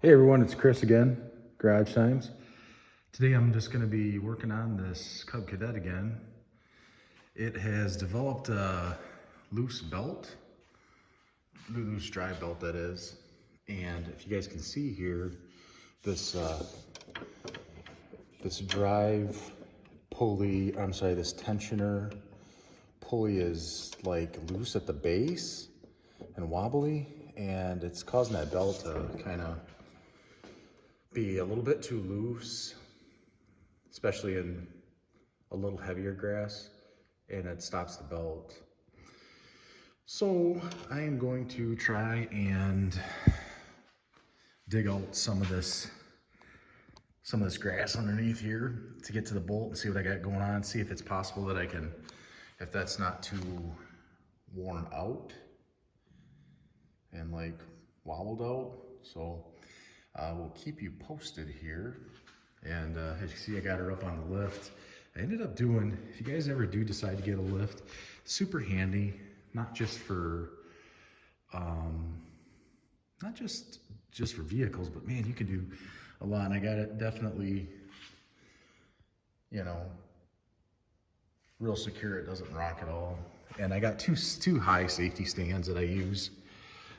Hey everyone, it's Chris again, Garage Times. Today I'm just going to be working on this Cub Cadet again. It has developed a loose belt, loose drive belt that is. And if you guys can see here, this drive pulley, this tensioner pulley is like loose at the base and wobbly, and it's causing that belt to kind of be a little bit too loose, especially in a little heavier grass, and it stops the belt. So I am going to try and dig out some of this grass underneath here to get to the bolt and see what I got going on, see if it's possible that I can, if that's not too worn out and like wobbled out. So we'll keep you posted here. And as you can see, I got her up on the lift. I ended up doing, if you guys ever do decide to get a lift, super handy, not just for just for vehicles, but man, you can do a lot. And I got it definitely, you know, real secure. It doesn't rock at all. And I got two high safety stands that I use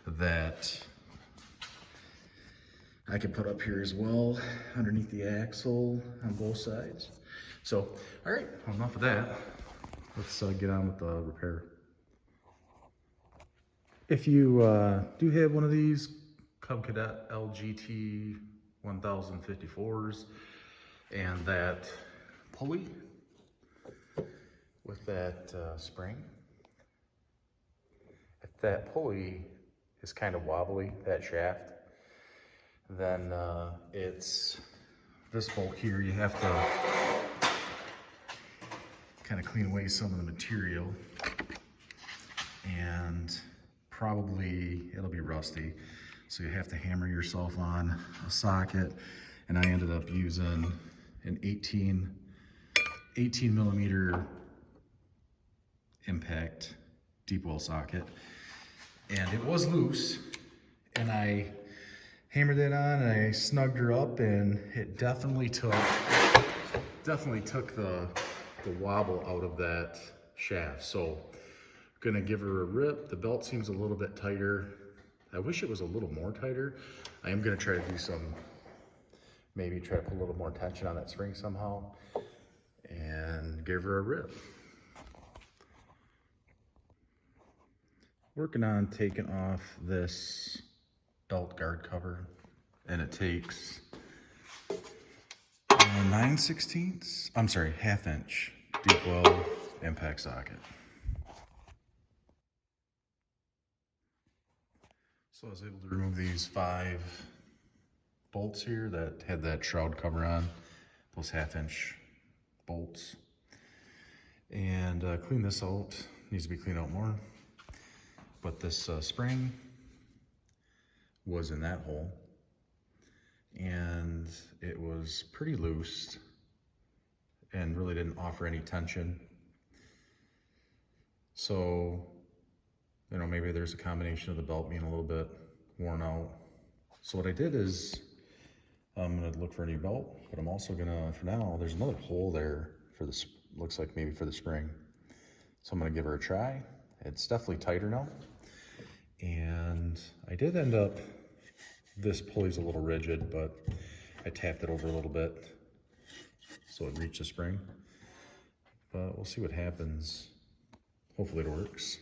that I can put up here as well, underneath the axle on both sides. So, all right, enough of that. Let's get on with the repair. If you do have one of these Cub Cadet LGT1054s and that pulley with that spring, if that pulley is kind of wobbly, that shaft, then it's this bolt here. You have to kind of clean away some of the material, and probably it'll be rusty, so you have to hammer yourself on a socket. And I ended up using an 18 millimeter impact deep well socket, and it was loose, and I hammered it on and I snugged her up, and it definitely took the wobble out of that shaft. So gonna give her a rip. The belt seems a little bit tighter. I wish it was a little more tighter. I am gonna try to do maybe try to put a little more tension on that spring somehow and give her a rip. Working on taking off this belt guard cover, and it takes 1/2 inch deep well impact socket. So I was able to remove these 5 bolts here that had that shroud cover on, those 1/2 inch bolts, and clean this out. Needs to be cleaned out more, but this spring was in that hole, and it was pretty loose and really didn't offer any tension. So, you know, maybe there's a combination of the belt being a little bit worn out. So what I did is I'm gonna look for a new belt, but I'm also gonna, for now, there's another hole there for this, looks like maybe for the spring. So I'm gonna give her a try. It's definitely tighter now. And I did end up, this pulley's a little rigid, but I tapped it over a little bit so it reached the spring. But we'll see what happens. Hopefully it works.